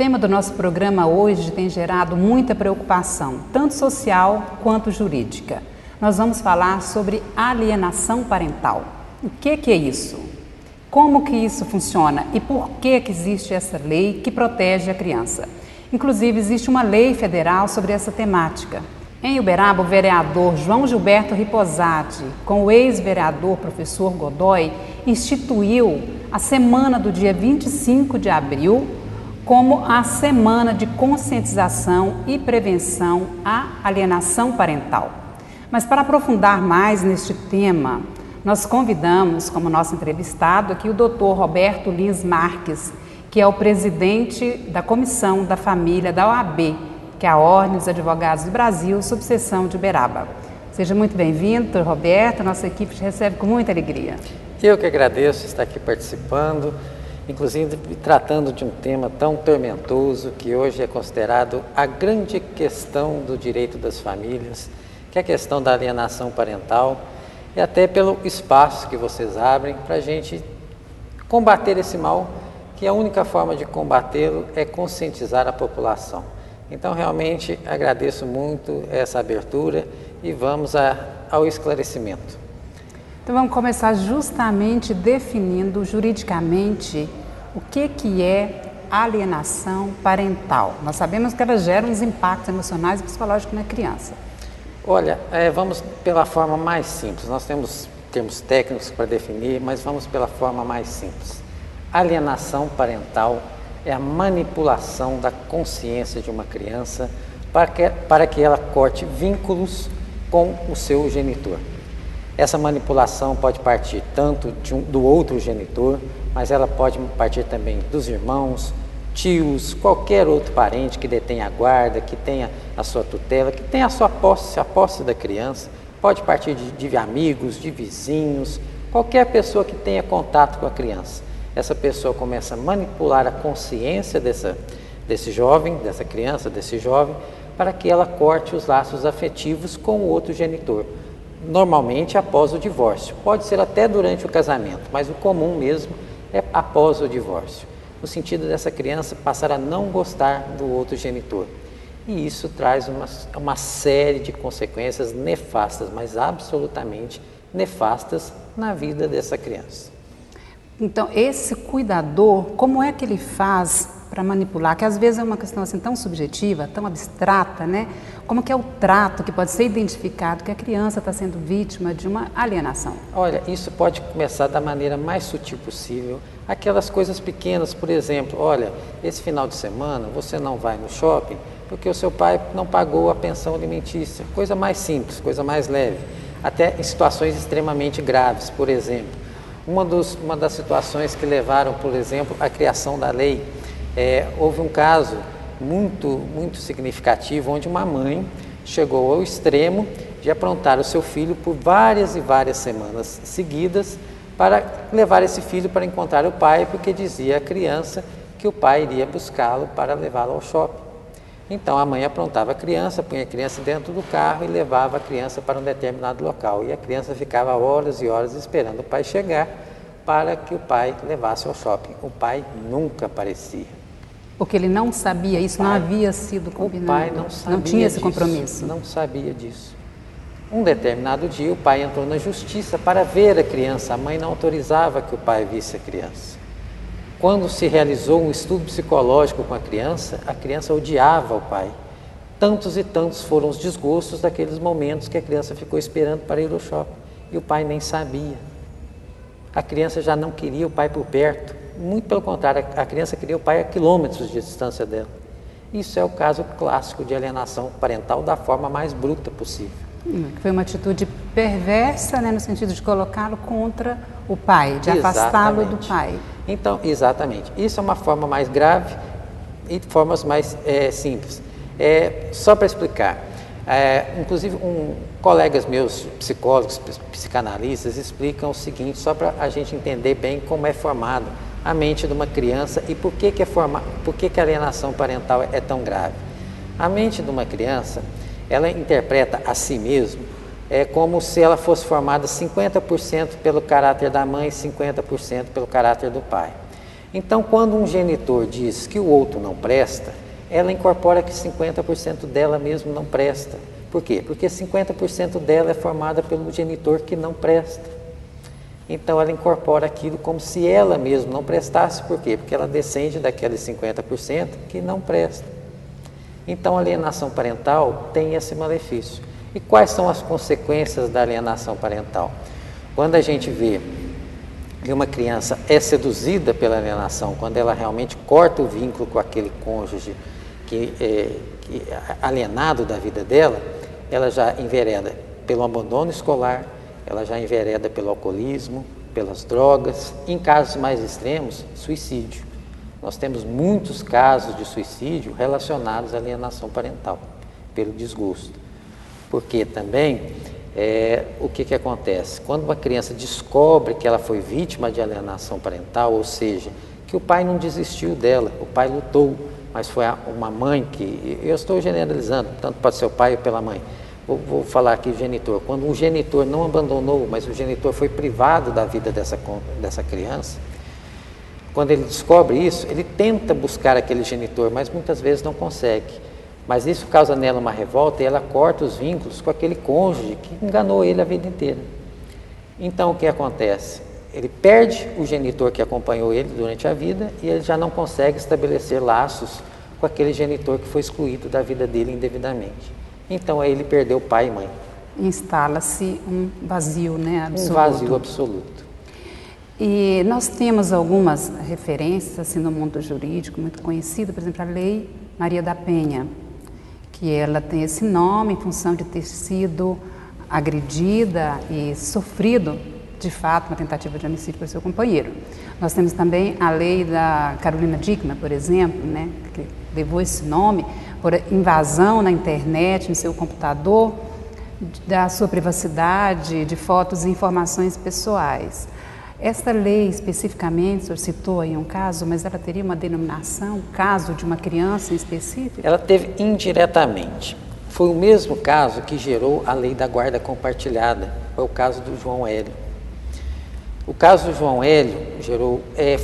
tema do nosso programa hoje tem gerado muita preocupação, tanto social quanto jurídica. Nós vamos falar sobre alienação parental. O que é isso? Como que isso funciona e por que existe essa lei que protege a criança? Inclusive, existe uma lei federal sobre essa temática. Em Uberaba, o vereador João Gilberto Riposati, com o ex-vereador professor Godoy, instituiu a semana do dia 25 de abril como a semana de conscientização e prevenção à alienação parental. Mas para aprofundar mais neste tema, nós convidamos como nosso entrevistado aqui o Dr. Roberto Lins Marques, que é o presidente da Comissão da Família da OAB, que é a Ordem dos Advogados do Brasil, subseção de Uberaba. Seja muito bem-vindo, Dr. Roberto, nossa equipe te recebe com muita alegria. Eu que agradeço estar aqui participando, inclusive tratando de um tema tão tormentoso que hoje é considerado a grande questão do direito das famílias, que é a questão da alienação parental, e até pelo espaço que vocês abrem para a gente combater esse mal, que a única forma de combatê-lo é conscientizar a população. Então, realmente, agradeço muito essa abertura e vamos ao esclarecimento. Então, vamos começar justamente definindo juridicamente o que é alienação parental. Nós sabemos que ela gera uns impactos emocionais e psicológicos na criança. Olha, vamos pela forma mais simples. Nós temos termos técnicos para definir, mas vamos pela forma mais simples. Alienação parental é a manipulação da consciência de uma criança para que ela corte vínculos com o seu genitor. Essa manipulação pode partir tanto do outro genitor, mas ela pode partir também dos irmãos, tios, qualquer outro parente que detenha a guarda, que tenha a sua tutela, que tenha a sua posse, a posse da criança. Pode partir de amigos, de vizinhos, qualquer pessoa que tenha contato com a criança. Essa pessoa começa a manipular a consciência desse jovem, dessa criança, desse jovem, para que ela corte os laços afetivos com o outro genitor. Normalmente após o divórcio, pode ser até durante o casamento, mas o comum mesmo é após o divórcio, no sentido dessa criança passar a não gostar do outro genitor. E isso traz uma série de consequências nefastas, mas absolutamente nefastas na vida dessa criança. Então, esse cuidador, como é que ele faz para manipular? Que às vezes é uma questão assim tão subjetiva, tão abstrata, né? Como que é o trato que pode ser identificado que a criança está sendo vítima de uma alienação? Olha, isso pode começar da maneira mais sutil possível. Aquelas coisas pequenas, por exemplo, olha, esse final de semana você não vai no shopping porque o seu pai não pagou a pensão alimentícia. Coisa mais simples, coisa mais leve. Até em situações extremamente graves, por exemplo. Uma das situações que levaram, por exemplo, à criação da lei, houve um caso muito significativo, onde uma mãe chegou ao extremo de aprontar o seu filho por várias e várias semanas seguidas para levar esse filho para encontrar o pai, porque dizia à criança que o pai iria buscá-lo para levá-lo ao shopping. Então a mãe aprontava a criança, punha a criança dentro do carro e levava a criança para um determinado local. E a criança ficava horas e horas esperando o pai chegar para que o pai levasse ao shopping. O pai nunca aparecia. Porque ele não sabia, isso não havia sido combinado. O pai não sabia não tinha esse disso, compromisso. Não sabia disso. Um determinado dia o pai entrou na justiça para ver a criança. A mãe não autorizava que o pai visse a criança. Quando se realizou um estudo psicológico com a criança odiava o pai. Tantos e tantos foram os desgostos daqueles momentos que a criança ficou esperando para ir ao shopping. E o pai nem sabia. A criança já não queria o pai por perto. Muito pelo contrário, a criança queria o pai a quilômetros de distância dela. Isso é o caso clássico de alienação parental da forma mais bruta possível. Foi uma atitude perversa, né, no sentido de colocá-lo contra o pai, de afastá-lo do pai. Então, exatamente. Isso é uma forma mais grave e formas mais simples. Só para explicar, inclusive colegas meus, psicólogos, psicanalistas, explicam o seguinte, só para a gente entender bem como é formado a mente de uma criança e por que a alienação parental é tão grave. A mente de uma criança, ela interpreta a si mesma como se ela fosse formada 50% pelo caráter da mãe e 50% pelo caráter do pai. Então, quando um genitor diz que o outro não presta, ela incorpora que 50% dela mesmo não presta. Por quê? Porque 50% dela é formada pelo genitor que não presta. Então, ela incorpora aquilo como se ela mesma não prestasse. Por quê? Porque ela descende daqueles 50% que não presta. Então, a alienação parental tem esse malefício. E quais são as consequências da alienação parental? Quando a gente vê que uma criança é seduzida pela alienação, quando ela realmente corta o vínculo com aquele cônjuge que é alienado da vida dela, ela já envereda pelo abandono escolar, ela já envereda pelo alcoolismo, pelas drogas, em casos mais extremos, suicídio. Nós temos muitos casos de suicídio relacionados à alienação parental, pelo desgosto. Porque também, o que acontece? Quando uma criança descobre que ela foi vítima de alienação parental, ou seja, que o pai não desistiu dela, o pai lutou, mas foi uma mãe que, eu estou generalizando, tanto pode ser o pai ou pela mãe, vou falar aqui o genitor, quando o genitor não abandonou, mas o genitor foi privado da vida dessa criança, quando ele descobre isso, ele tenta buscar aquele genitor, mas muitas vezes não consegue. Mas isso causa nela uma revolta e ela corta os vínculos com aquele cônjuge que enganou ele a vida inteira. Então o que acontece? Ele perde o genitor que acompanhou ele durante a vida e ele já não consegue estabelecer laços com aquele genitor que foi excluído da vida dele indevidamente. Então aí ele perdeu pai e mãe. Instala-se um vazio, né, absoluto. Um vazio absoluto. E nós temos algumas referências assim, no mundo jurídico muito conhecido, por exemplo, a Lei Maria da Penha, que ela tem esse nome em função de ter sido agredida e sofrido, de fato, uma tentativa de homicídio por seu companheiro. Nós temos também a lei da Carolina Dickmann, por exemplo, né, que levou esse nome por invasão na internet, no seu computador, da sua privacidade, de fotos e informações pessoais. Esta lei, especificamente, o senhor citou aí um caso, mas ela teria uma denominação, caso de uma criança em específico? Ela teve indiretamente. Foi o mesmo caso que gerou a lei da guarda compartilhada, foi o caso do João Hélio. O caso do João Hélio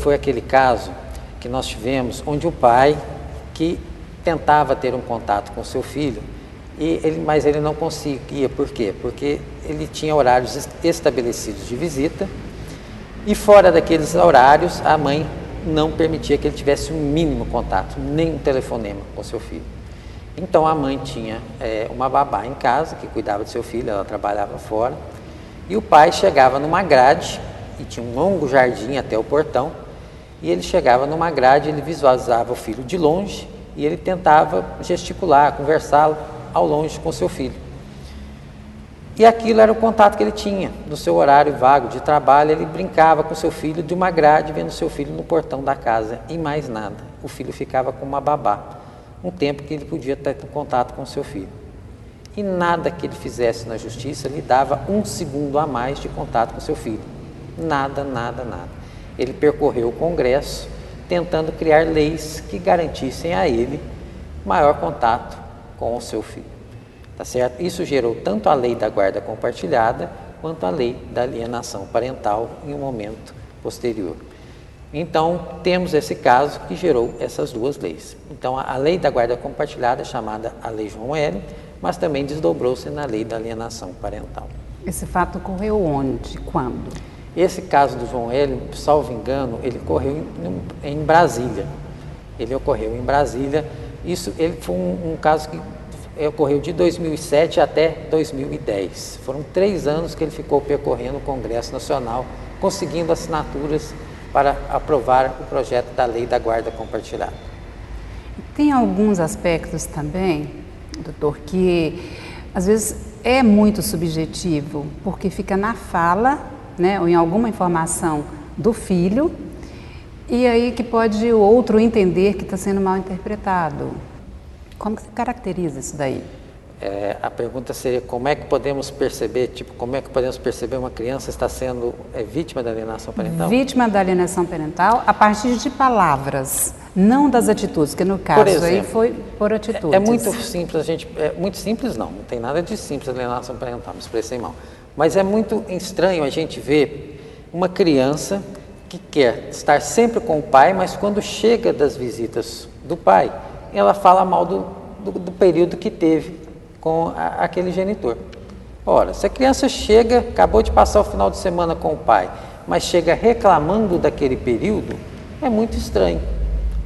foi aquele caso que nós tivemos, onde o pai que tentava ter um contato com seu filho, mas ele não conseguia. Por quê? Porque ele tinha horários estabelecidos de visita, e fora daqueles horários, a mãe não permitia que ele tivesse um mínimo contato, nem um telefonema com seu filho. Então a mãe tinha uma babá em casa que cuidava de seu filho, ela trabalhava fora, e o pai chegava numa grade, e tinha um longo jardim até o portão, e ele chegava numa grade, ele visualizava o filho de longe, e ele tentava gesticular, conversá-lo ao longe com seu filho. E aquilo era o contato que ele tinha, no seu horário vago de trabalho, ele brincava com seu filho de uma grade, vendo seu filho no portão da casa, e mais nada. O filho ficava com uma babá, um tempo que ele podia ter contato com seu filho. E nada que ele fizesse na justiça lhe dava um segundo a mais de contato com seu filho. Nada, nada, nada. Ele percorreu o Congresso, tentando criar leis que garantissem a ele maior contato com o seu filho. Tá certo? Isso gerou tanto a lei da guarda compartilhada quanto a lei da alienação parental em um momento posterior. Então, temos esse caso que gerou essas duas leis. Então, a lei da guarda compartilhada é chamada a Lei João Hélio, mas também desdobrou-se na lei da alienação parental. Esse fato ocorreu onde? Quando? Esse caso do João Hélio, salvo engano, ele ocorreu em Brasília. Ele ocorreu em Brasília. Ele foi um caso que ocorreu de 2007 até 2010. Foram 3 anos que ele ficou percorrendo o Congresso Nacional, conseguindo assinaturas para aprovar o projeto da Lei da Guarda Compartilhada. Tem alguns aspectos também, doutor, que às vezes é muito subjetivo, porque fica na fala, né, ou em alguma informação do filho, e aí que pode o outro entender que está sendo mal interpretado. Como que se caracteriza isso daí? A pergunta seria como é que podemos perceber, como é que podemos perceber uma criança está sendo vítima da alienação parental? Vítima da alienação parental a partir de palavras, não das atitudes, que no caso por exemplo, aí foi por atitudes. É muito simples, muito simples não tem nada de simples a alienação parental, me expressei mal. Mas é muito estranho a gente ver uma criança que quer estar sempre com o pai, mas quando chega das visitas do pai, ela fala mal do período que teve com aquele genitor. Ora, se a criança chega, acabou de passar o final de semana com o pai, mas chega reclamando daquele período, é muito estranho.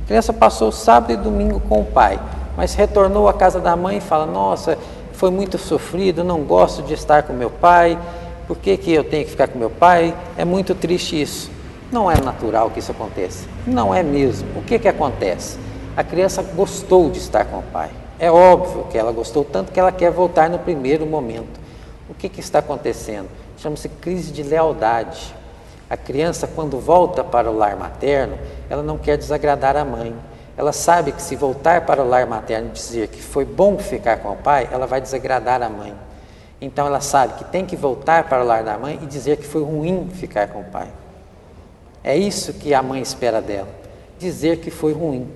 A criança passou sábado e domingo com o pai, mas retornou à casa da mãe e fala: nossa, foi muito sofrido, não gosto de estar com meu pai, por que eu tenho que ficar com meu pai? É muito triste isso. Não é natural que isso aconteça, não é mesmo. O que acontece? A criança gostou de estar com o pai, é óbvio que ela gostou tanto que ela quer voltar no primeiro momento. O que está acontecendo? Chama-se crise de lealdade. A criança, quando volta para o lar materno, ela não quer desagradar a mãe. Ela sabe que se voltar para o lar materno e dizer que foi bom ficar com o pai, ela vai desagradar a mãe. Então ela sabe que tem que voltar para o lar da mãe e dizer que foi ruim ficar com o pai. É isso que a mãe espera dela, dizer que foi ruim.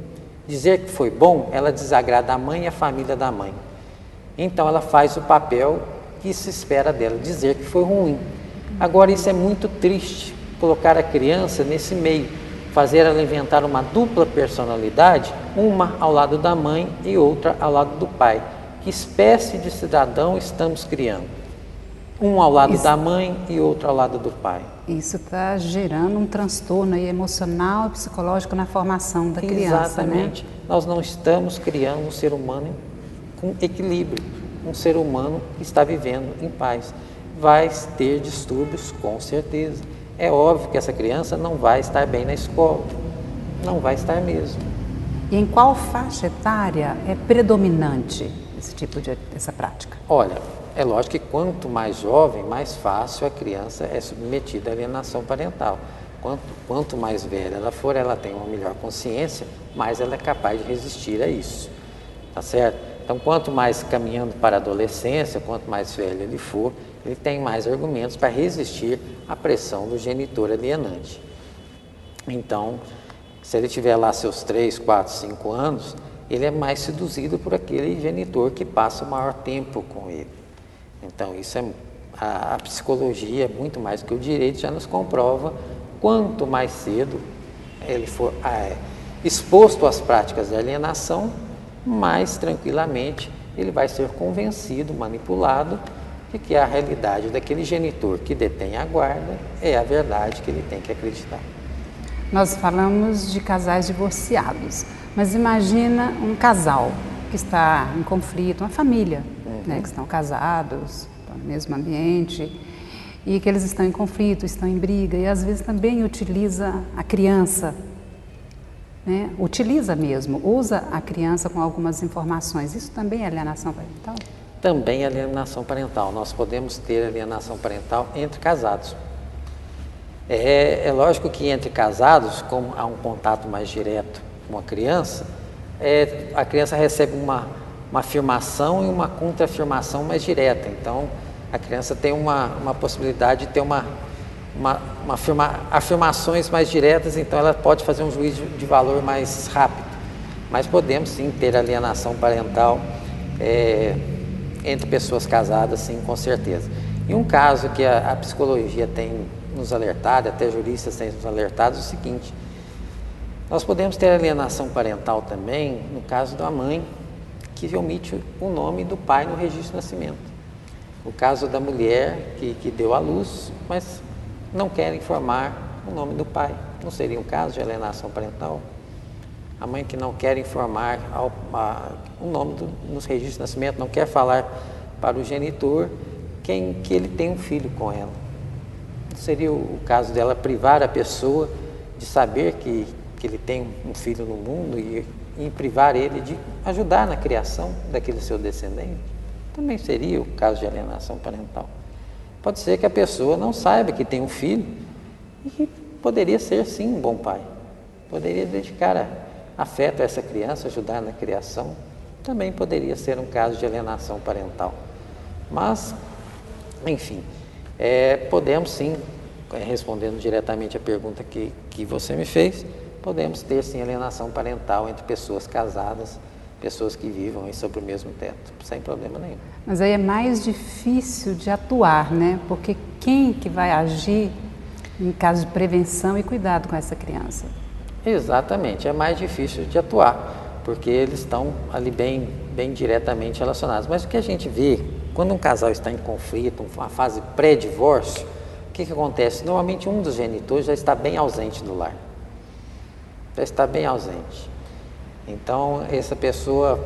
Dizer que foi bom, ela desagrada a mãe e a família da mãe. Então ela faz o papel que se espera dela, dizer que foi ruim. Agora isso é muito triste, colocar a criança nesse meio, fazer ela inventar uma dupla personalidade, uma ao lado da mãe e outra ao lado do pai. Que espécie de cidadão estamos criando? Um ao lado da mãe e outro ao lado do pai. Isso está gerando um transtorno aí emocional e psicológico na formação da criança, Exatamente. Né? Nós não estamos criando um ser humano com equilíbrio, um ser humano que está vivendo em paz. Vai ter distúrbios, com certeza. É óbvio que essa criança não vai estar bem na escola, não vai estar mesmo. E em qual faixa etária é predominante essa prática? Olha, é lógico que quanto mais jovem, mais fácil a criança é submetida à alienação parental. Quanto mais velha ela for, ela tem uma melhor consciência, mais ela é capaz de resistir a isso, tá certo? Então, quanto mais caminhando para a adolescência, quanto mais velho ele for, ele tem mais argumentos para resistir à pressão do genitor alienante. Então, se ele tiver lá seus 3, 4, 5 anos, ele é mais seduzido por aquele genitor que passa o maior tempo com ele. Então, isso é a psicologia, muito mais que o direito, já nos comprova. Quanto mais cedo ele for exposto às práticas de alienação, mais tranquilamente ele vai ser convencido, manipulado, de que a realidade daquele genitor que detém a guarda é a verdade que ele tem que acreditar. Nós falamos de casais divorciados, mas imagina um casal que está em conflito, uma família, né, que estão casados, estão no mesmo ambiente, e que eles estão em conflito, estão em briga, e às vezes também utiliza a criança, né, utiliza mesmo, usa a criança com algumas informações. Isso também é alienação parental? Também é alienação parental. Nós podemos ter alienação parental entre casados. É lógico que entre casados, como há um contato mais direto com a criança recebe uma afirmação e uma contra-afirmação mais direta. Então, a criança tem uma possibilidade de ter afirmações mais diretas, então ela pode fazer um juízo de valor mais rápido. Mas podemos sim ter alienação parental entre pessoas casadas, sim, com certeza. E um caso que a psicologia tem nos alertado, até juristas têm nos alertado, é o seguinte: nós podemos ter alienação parental também no caso da mãe que omite o nome do pai no registro de nascimento. O caso da mulher que deu à luz, mas não quer informar o nome do pai. Não seria um caso de alienação parental? A mãe que não quer informar o nome nos registros de nascimento, não quer falar para o genitor que ele tem um filho com ela. Não seria o caso dela privar a pessoa de saber que ele tem um filho no mundo e privar ele de ajudar na criação daquele seu descendente? Também seria o caso de alienação parental. Pode ser que a pessoa não saiba que tem um filho e que poderia ser sim um bom pai. Poderia dedicar afeto a essa criança, ajudar na criação. Também poderia ser um caso de alienação parental. Mas, enfim, podemos sim, respondendo diretamente a pergunta que você me fez, podemos ter sim alienação parental entre pessoas casadas, pessoas que vivam aí sob o mesmo teto, sem problema nenhum. Mas aí é mais difícil de atuar, né? Porque quem que vai agir Em caso de prevenção e cuidado com essa criança. Exatamente, é mais difícil de atuar, porque eles estão ali bem diretamente relacionados. Mas o que a gente vê, quando um casal está em conflito, uma fase pré-divórcio, o que acontece? Normalmente um dos genitores já está bem ausente do lar. Já está bem ausente. Então, essa pessoa,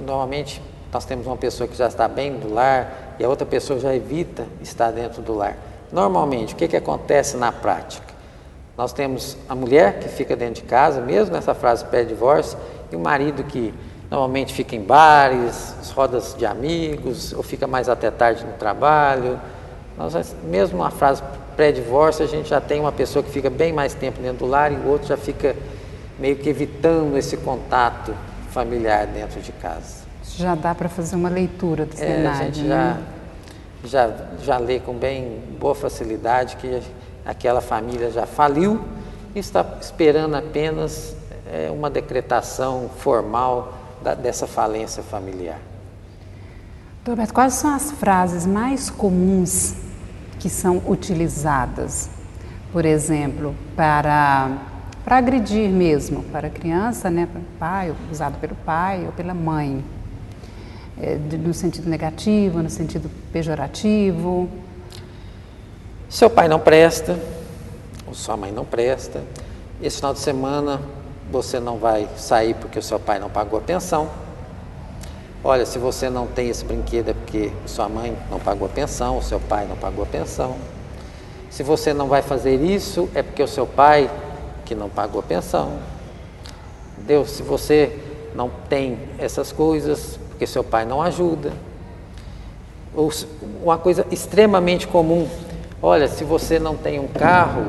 normalmente nós temos uma pessoa que já está bem do lar e a outra pessoa já evita estar dentro do lar. Normalmente, o que acontece na prática? Nós temos a mulher que fica dentro de casa, mesmo nessa fase pré-divórcio, e o marido que normalmente fica em bares, rodas de amigos, ou fica mais até tarde no trabalho. Mesmo na fase pré-divórcio, a gente já tem uma pessoa que fica bem mais tempo dentro do lar e o outro já fica meio que evitando esse contato familiar dentro de casa. Já dá para fazer uma leitura do cenário. A gente né? já lê com bem boa facilidade que aquela família já faliu e está esperando apenas uma decretação formal dessa falência familiar. Doutor Roberto, quais são as frases mais comuns que são utilizadas, por exemplo, para agredir mesmo, para a criança, né, para o pai, usado pelo pai ou pela mãe, no sentido negativo, no sentido pejorativo? Seu pai não presta, ou sua mãe não presta, esse final de semana você não vai sair porque o seu pai não pagou a pensão. Olha, se você não tem esse brinquedo é porque sua mãe não pagou a pensão, o seu pai não pagou a pensão. Se você não vai fazer isso é porque o seu pai que não pagou a pensão. Deus, se você não tem essas coisas, porque seu pai não ajuda. Ou uma coisa extremamente comum, olha, se você não tem um carro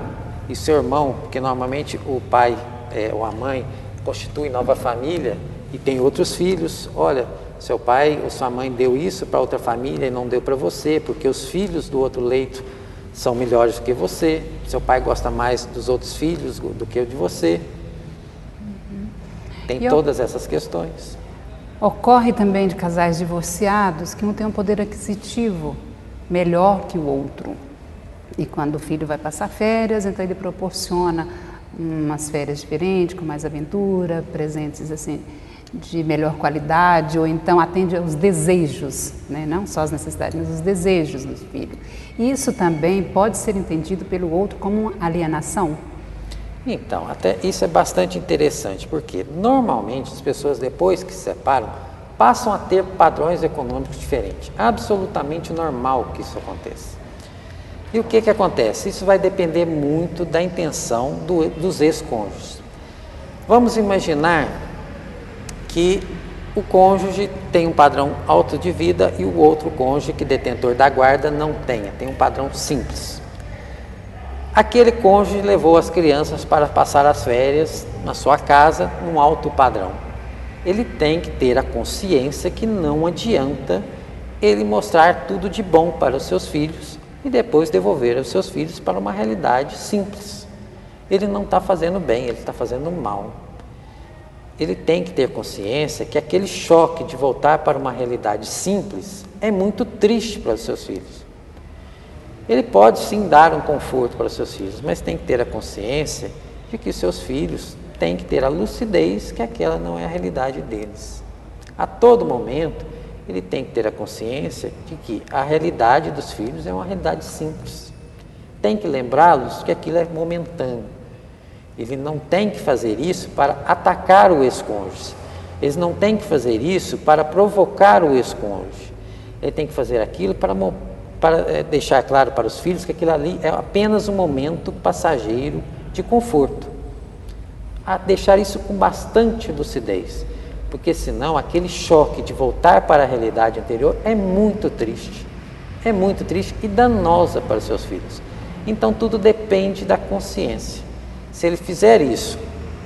e seu irmão, porque normalmente o pai ou a mãe constitui nova família e tem outros filhos, olha, seu pai ou sua mãe deu isso para outra família e não deu para você, porque os filhos do outro leito são melhores do que você, seu pai gosta mais dos outros filhos do que o de você. Tem todas essas questões. Ocorre também de casais divorciados que um tem um poder aquisitivo melhor que o outro. E quando o filho vai passar férias, então ele proporciona umas férias diferentes, com mais aventura, presentes assim de melhor qualidade, ou então atende aos desejos, né? Não só as necessidades, mas os desejos do filho. Isso também pode ser entendido pelo outro como uma alienação? Então, até isso é bastante interessante, porque normalmente as pessoas depois que se separam passam a ter padrões econômicos diferentes. Absolutamente normal que isso aconteça. E o que acontece? Isso vai depender muito da intenção dos ex-cônjuges. Vamos imaginar que o cônjuge tem um padrão alto de vida e o outro cônjuge, que detentor da guarda, não tem um padrão simples. Aquele cônjuge levou as crianças para passar as férias na sua casa num alto padrão. Ele tem que ter a consciência que não adianta ele mostrar tudo de bom para os seus filhos e depois devolver os seus filhos para uma realidade simples. Ele não está fazendo bem, ele está fazendo mal. Ele tem que ter consciência que aquele choque de voltar para uma realidade simples é muito triste para os seus filhos. Ele pode sim dar um conforto para os seus filhos, mas tem que ter a consciência de que os seus filhos têm que ter a lucidez que aquela não é a realidade deles. A todo momento, ele tem que ter a consciência de que a realidade dos filhos é uma realidade simples. Tem que lembrá-los que aquilo é momentâneo. Ele não tem que fazer isso para atacar o ex-cônjuge. Eles não têm que fazer isso para provocar o ex-cônjuge. Ele tem que fazer aquilo para deixar claro para os filhos que aquilo ali é apenas um momento passageiro de conforto. A deixar isso com bastante lucidez, porque senão aquele choque de voltar para a realidade anterior é muito triste e danosa para os seus filhos. Então tudo depende da consciência. Se ele fizer isso,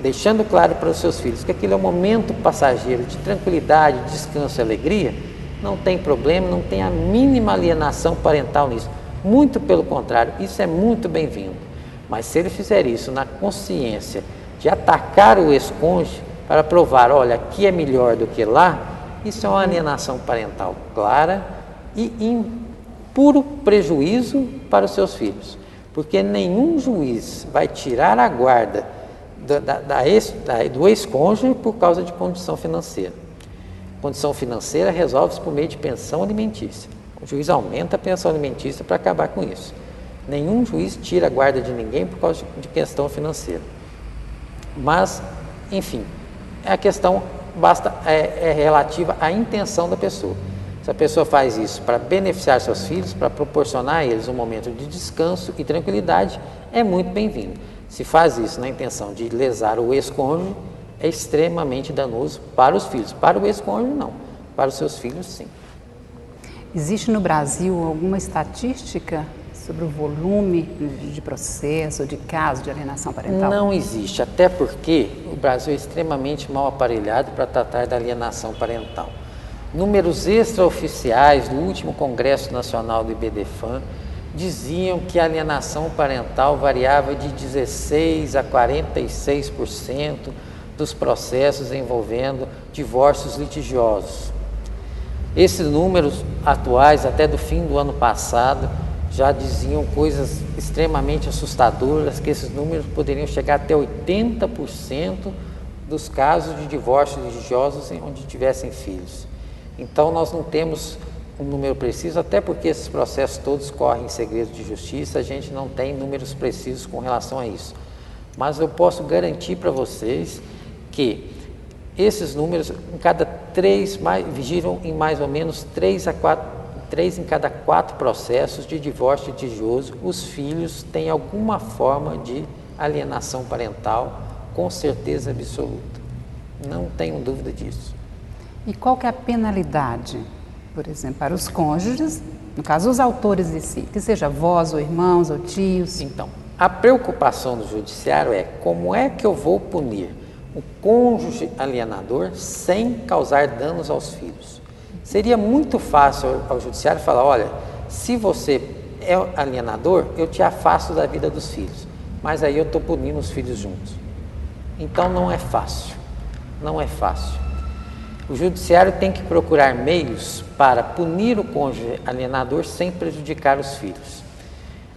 deixando claro para os seus filhos que aquilo é um momento passageiro de tranquilidade, descanso e alegria, não tem problema, não tem a mínima alienação parental nisso. Muito pelo contrário, isso é muito bem-vindo. Mas se ele fizer isso na consciência de atacar o ex-cônjuge para provar, olha, aqui é melhor do que lá, isso é uma alienação parental clara e em puro prejuízo para os seus filhos. porque nenhum juiz vai tirar a guarda do ex-cônjuge por causa de condição financeira. Condição financeira resolve-se por meio de pensão alimentícia. O juiz aumenta a pensão alimentícia para acabar com isso. Nenhum juiz tira a guarda de ninguém por causa de questão financeira. Mas, enfim, a questão é relativa à intenção da pessoa. Se a pessoa faz isso para beneficiar seus filhos, para proporcionar a eles um momento de descanso e tranquilidade, é muito bem-vindo. Se faz isso na intenção de lesar o ex-cônjuge, é extremamente danoso para os filhos. Para o ex-cônjuge, não. Para os seus filhos, sim. Existe no Brasil alguma estatística sobre o volume de processo, de caso de alienação parental? Não existe, até porque o Brasil é extremamente mal aparelhado para tratar da alienação parental. Números extraoficiais do último Congresso Nacional do IBDFAN diziam que a alienação parental variava de 16% a 46% dos processos envolvendo divórcios litigiosos. Esses números atuais, até do fim do ano passado, já diziam coisas extremamente assustadoras, que esses números poderiam chegar até 80% dos casos de divórcios litigiosos onde tivessem filhos. Então, nós não temos um número preciso, até porque esses processos todos correm em segredo de justiça, a gente não tem números precisos com relação a isso. Mas eu posso garantir para vocês que esses números, giram em mais ou menos 3 em cada 4 processos de divórcio litigioso, os filhos têm alguma forma de alienação parental, com certeza absoluta. Não tenho dúvida disso. E qual que é a penalidade, por exemplo, para os cônjuges, no caso os autores de si, que seja avós ou irmãos ou tios? Então, a preocupação do judiciário é como é que eu vou punir o cônjuge alienador sem causar danos aos filhos. Seria muito fácil ao judiciário falar, olha, se você é alienador, eu te afasto da vida dos filhos, mas aí eu estou punindo os filhos juntos. Então não é fácil, não é fácil. O judiciário tem que procurar meios para punir o cônjuge alienador sem prejudicar os filhos.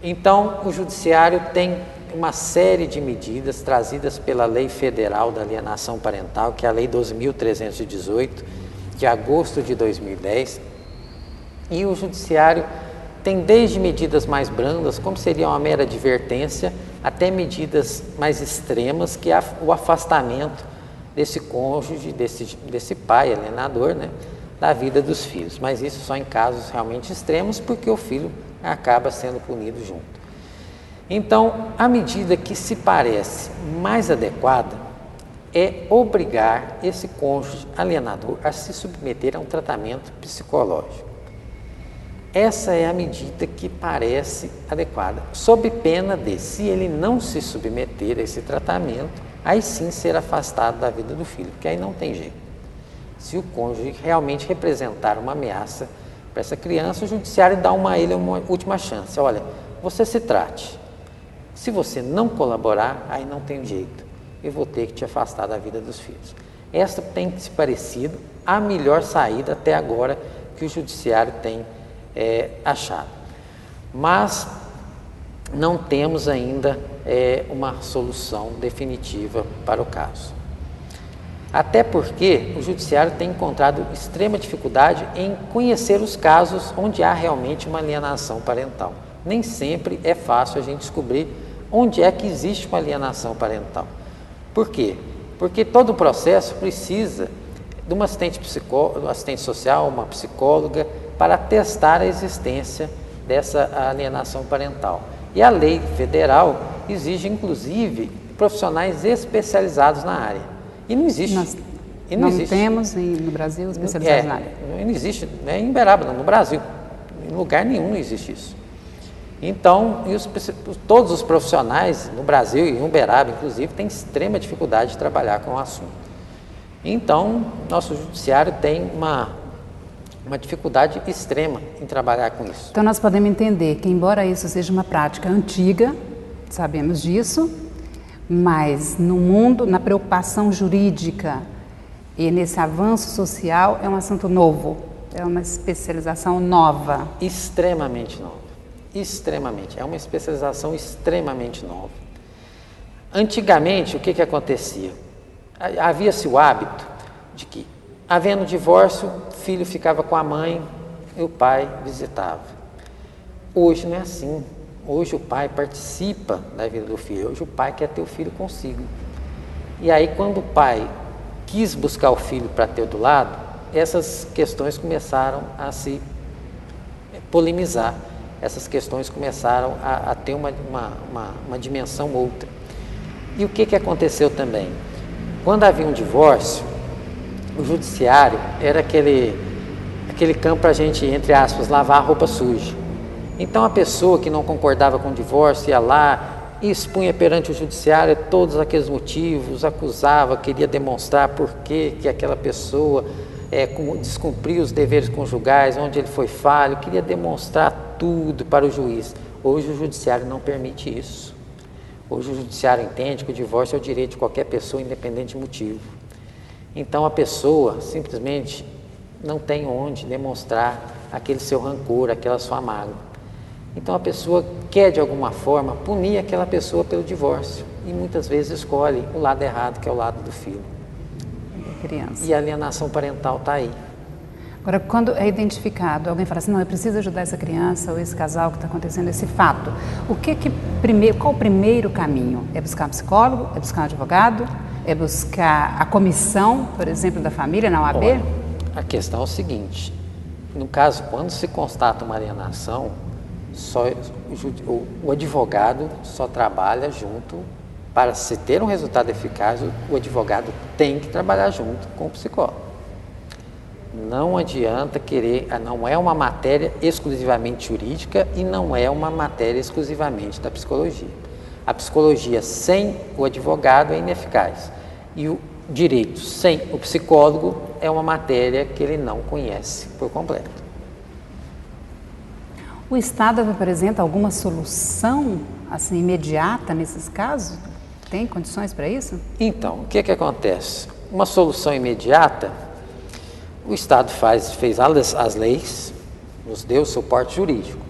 Então, o judiciário tem uma série de medidas trazidas pela Lei Federal da Alienação Parental, que é a Lei 12.318, de agosto de 2010, e o judiciário tem desde medidas mais brandas, como seria uma mera advertência, até medidas mais extremas, que é o afastamento desse cônjuge, desse pai alienador, né, da vida dos filhos. Mas isso só em casos realmente extremos, porque o filho acaba sendo punido junto. Então, a medida que se parece mais adequada é obrigar esse cônjuge alienador a se submeter a um tratamento psicológico. Essa é a medida que parece adequada, sob pena de, se ele não se submeter a esse tratamento, aí sim ser afastado da vida do filho, porque aí não tem jeito. Se o cônjuge realmente representar uma ameaça para essa criança, o judiciário dá a ele uma última chance. Olha, você se trate. Se você não colaborar, aí não tem jeito. Eu vou ter que te afastar da vida dos filhos. Essa tem se parecido a melhor saída até agora que o judiciário tem achado. Mas não temos ainda uma solução definitiva para o caso. Até porque o judiciário tem encontrado extrema dificuldade em conhecer os casos onde há realmente uma alienação parental. Nem sempre é fácil a gente descobrir onde é que existe uma alienação parental. Por quê? Porque todo o processo precisa de um assistente social, uma psicóloga, para testar a existência dessa alienação parental. E a lei federal exige, inclusive, profissionais especializados na área. E não existe. Não temos no Brasil especializados na área. Não existe, em Uberaba, não, no Brasil. Em lugar nenhum não existe isso. Então, todos os profissionais no Brasil e em Uberaba, inclusive, têm extrema dificuldade de trabalhar com o assunto. Então, nosso judiciário tem uma dificuldade extrema em trabalhar com isso. Então, nós podemos entender que, embora isso seja uma prática antiga, sabemos disso, mas no mundo, na preocupação jurídica e nesse avanço social, é um assunto novo, é uma especialização nova. Extremamente nova. Extremamente. É uma especialização extremamente nova. Antigamente, o que acontecia? Havia-se o hábito de que, havendo divórcio, o filho ficava com a mãe e o pai visitava. Hoje não é assim. Hoje o pai participa da vida do filho. Hoje o pai quer ter o filho consigo. E aí, quando o pai quis buscar o filho para ter do lado, essas questões começaram a se polemizar. Essas questões começaram a ter uma dimensão outra. E o que aconteceu também? Quando havia um divórcio, o judiciário era aquele campo para a gente, entre aspas, lavar a roupa suja. Então a pessoa que não concordava com o divórcio ia lá e expunha perante o judiciário todos aqueles motivos, acusava, queria demonstrar por que aquela pessoa descumpriu os deveres conjugais, onde ele foi falho, queria demonstrar tudo para o juiz. Hoje o judiciário não permite isso. Hoje o judiciário entende que o divórcio é o direito de qualquer pessoa, independente de motivo. Então a pessoa simplesmente não tem onde demonstrar aquele seu rancor, aquela sua mágoa. Então a pessoa quer de alguma forma punir aquela pessoa pelo divórcio e muitas vezes escolhe o lado errado, que é o lado do filho. Criança. E a alienação parental está aí. Agora, quando é identificado, alguém fala assim, não, eu preciso ajudar essa criança ou esse casal que está acontecendo esse fato. Qual o primeiro caminho? É buscar um psicólogo? É buscar um advogado? É buscar a comissão, por exemplo, da família na OAB? Olha, a questão é o seguinte, no caso, quando se constata uma alienação, o advogado só trabalha junto, para se ter um resultado eficaz, o advogado tem que trabalhar junto com o psicólogo. Não adianta querer, não é uma matéria exclusivamente jurídica e não é uma matéria exclusivamente da psicologia. A psicologia sem o advogado é ineficaz e o direito sem o psicólogo é uma matéria que ele não conhece por completo. O Estado apresenta alguma solução assim, imediata nesses casos? Tem condições para isso? Então, o que acontece? Uma solução imediata, o Estado fez as leis, nos deu suporte jurídico.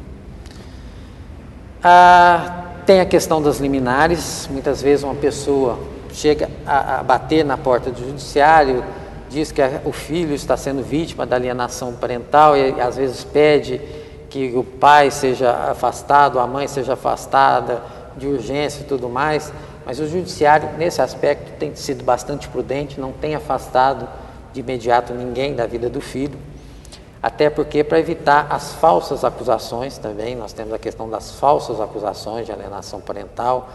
Tem a questão das liminares, muitas vezes uma pessoa chega a bater na porta do judiciário, diz que o filho está sendo vítima da alienação parental e às vezes pede que o pai seja afastado, a mãe seja afastada de urgência e tudo mais, mas o judiciário, nesse aspecto, tem sido bastante prudente, não tem afastado de imediato ninguém da vida do filho, até porque para evitar as falsas acusações também, nós temos a questão das falsas acusações de alienação parental,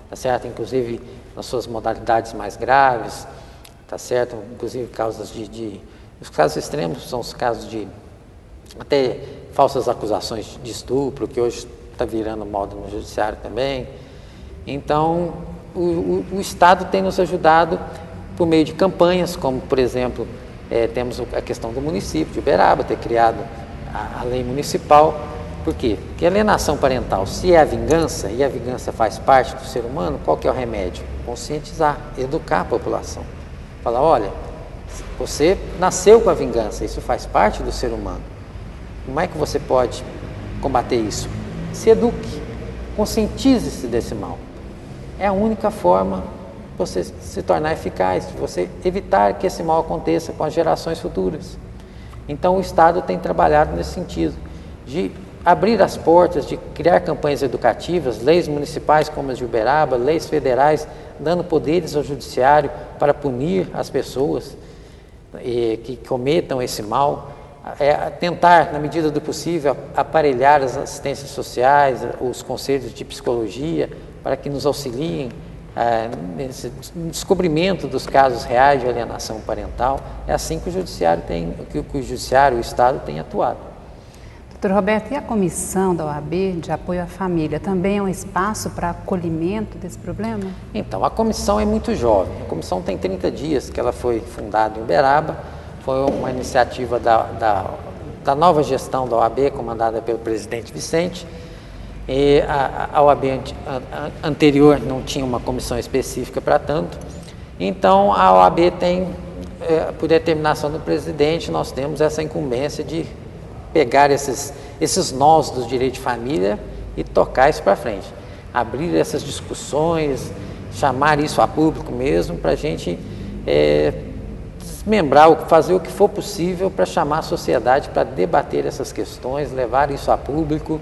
tá certo? Inclusive nas suas modalidades mais graves, tá certo? Inclusive causas os casos extremos são os casos de até falsas acusações de estupro, que hoje está virando moda no judiciário também. Então, o Estado tem nos ajudado por meio de campanhas, como, por exemplo, temos a questão do município de Uberaba, ter criado a lei municipal. Por quê? Porque a alienação parental, se é a vingança, e a vingança faz parte do ser humano, qual que é o remédio? Conscientizar, educar a população. Falar, olha, você nasceu com a vingança, isso faz parte do ser humano. Como é que você pode combater isso? Se eduque, conscientize-se desse mal. É a única forma de você se tornar eficaz, de você evitar que esse mal aconteça com as gerações futuras. Então o Estado tem trabalhado nesse sentido, de abrir as portas, de criar campanhas educativas, leis municipais como as de Uberaba, leis federais, dando poderes ao judiciário para punir as pessoas que cometam esse mal. Tentar, na medida do possível, aparelhar as assistências sociais, os conselhos de psicologia, para que nos auxiliem nesse descobrimento dos casos reais de alienação parental. É assim que o judiciário o Estado tem atuado. Doutor Roberto, e a comissão da OAB de apoio à família também é um espaço para acolhimento desse problema? Então, a comissão é muito jovem. A comissão tem 30 dias que ela foi fundada em Uberaba. Foi uma iniciativa da nova gestão da OAB, comandada pelo presidente Vicente. E a OAB anterior não tinha uma comissão específica para tanto. Então, a OAB tem, por determinação do presidente, nós temos essa incumbência de pegar esses nós do direito de família e tocar isso para frente. Abrir essas discussões, chamar isso a público mesmo, para a gente desmembrar, fazer o que for possível para chamar a sociedade para debater essas questões, levar isso a público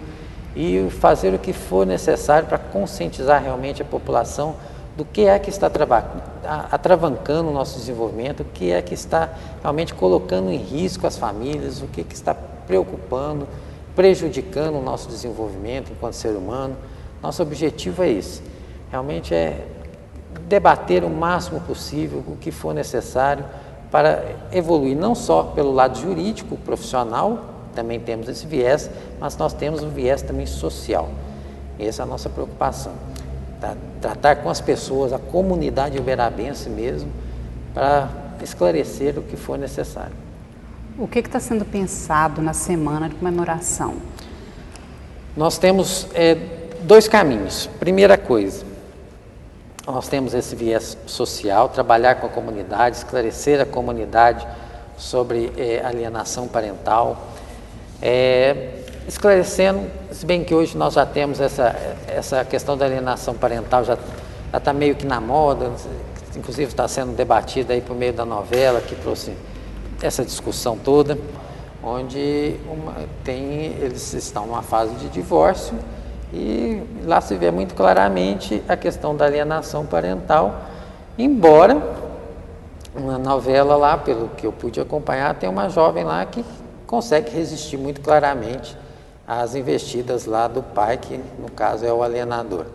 e fazer o que for necessário para conscientizar realmente a população do que é que está atravancando o nosso desenvolvimento, o que é que está realmente colocando em risco as famílias, o que está preocupando, prejudicando o nosso desenvolvimento enquanto ser humano. Nosso objetivo é esse, realmente é debater o máximo possível o que for necessário para evoluir não só pelo lado jurídico, profissional, também temos esse viés, mas nós temos um viés também social. Essa é a nossa preocupação. Tratar com as pessoas, a comunidade uberabense mesmo, para esclarecer o que for necessário. O que está sendo pensado na semana de comemoração? Nós temos dois caminhos. Primeira coisa, nós temos esse viés social, trabalhar com a comunidade, esclarecer a comunidade sobre alienação parental, esclarecendo, se bem que hoje nós já temos essa questão da alienação parental, já está meio que na moda, inclusive está sendo debatida aí por meio da novela que trouxe essa discussão toda, onde eles estão numa fase de divórcio e lá se vê muito claramente a questão da alienação parental, embora na novela lá, pelo que eu pude acompanhar, tem uma jovem lá que consegue resistir muito claramente às investidas lá do pai, que no caso é o alienador,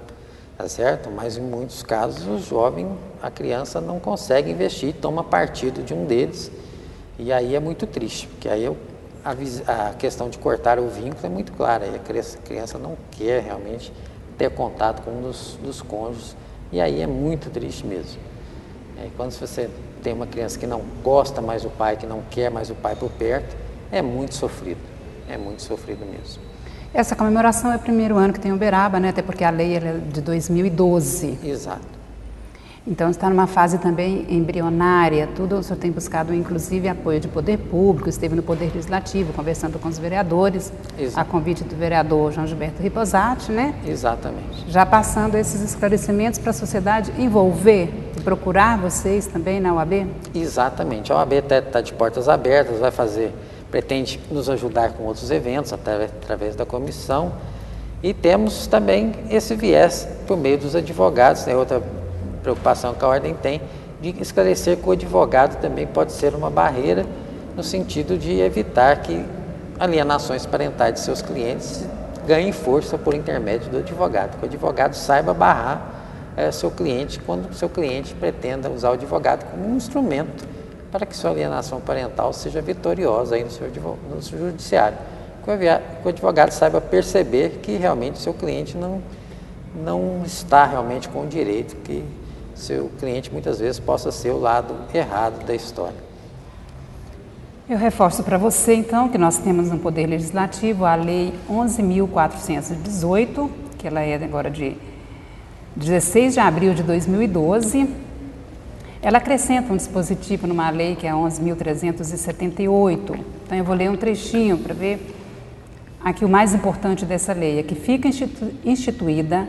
tá certo? Mas em muitos casos o jovem, a criança não consegue investir, toma partido de um deles, e aí é muito triste, porque aí a questão de cortar o vínculo é muito clara, e a criança não quer realmente ter contato com um dos cônjuges, e aí é muito triste mesmo. Quando você tem uma criança que não gosta mais do pai, que não quer mais o pai por perto, é muito sofrido mesmo. Essa comemoração é o primeiro ano que tem Uberaba, né? Até porque a lei é de 2012. Exato. Então está numa fase também embrionária, tudo o senhor tem buscado inclusive apoio de poder público, esteve no Poder Legislativo conversando com os vereadores, Exato. A convite do vereador João Gilberto Riposati, né? Exatamente. Já passando esses esclarecimentos para a sociedade envolver e procurar vocês também na OAB? Exatamente, a OAB está de portas abertas, pretende nos ajudar com outros eventos através da comissão e temos também esse viés por meio dos advogados, né? Outra preocupação que a Ordem tem de esclarecer que o advogado também pode ser uma barreira no sentido de evitar que alienações parentais de seus clientes ganhem força por intermédio do advogado, que o advogado saiba barrar seu cliente quando seu cliente pretenda usar o advogado como um instrumento para que sua alienação parental seja vitoriosa aí no seu judiciário. Que o advogado saiba perceber que realmente seu cliente não está realmente com o direito, que seu cliente muitas vezes possa ser o lado errado da história. Eu reforço para você então que nós temos no Poder Legislativo a Lei 11.418, que ela é agora de 16 de abril de 2012. Ela acrescenta um dispositivo numa lei que é 11.378. Então eu vou ler um trechinho para ver aqui o mais importante dessa lei, é que fica instituída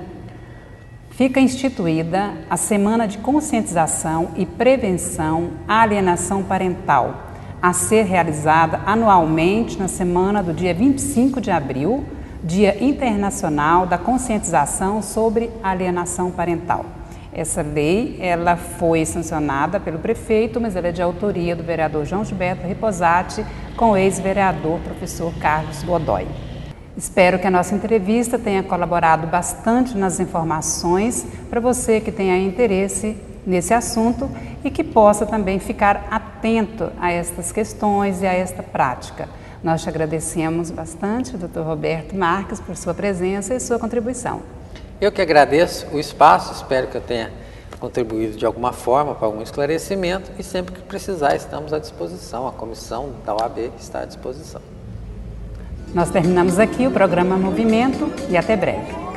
a Semana de Conscientização e Prevenção à Alienação Parental, a ser realizada anualmente na semana do dia 25 de abril, Dia Internacional da Conscientização sobre Alienação Parental. Essa lei, ela foi sancionada pelo prefeito, mas ela é de autoria do vereador João Gilberto Riposati com o ex-vereador professor Carlos Godoy. Espero que a nossa entrevista tenha colaborado bastante nas informações para você que tenha interesse nesse assunto e que possa também ficar atento a estas questões e a esta prática. Nós te agradecemos bastante, Dr. Roberto Marques, por sua presença e sua contribuição. Eu que agradeço o espaço, espero que eu tenha contribuído de alguma forma para algum esclarecimento e sempre que precisar estamos à disposição, a comissão da OAB está à disposição. Nós terminamos aqui o programa Movimento e até breve.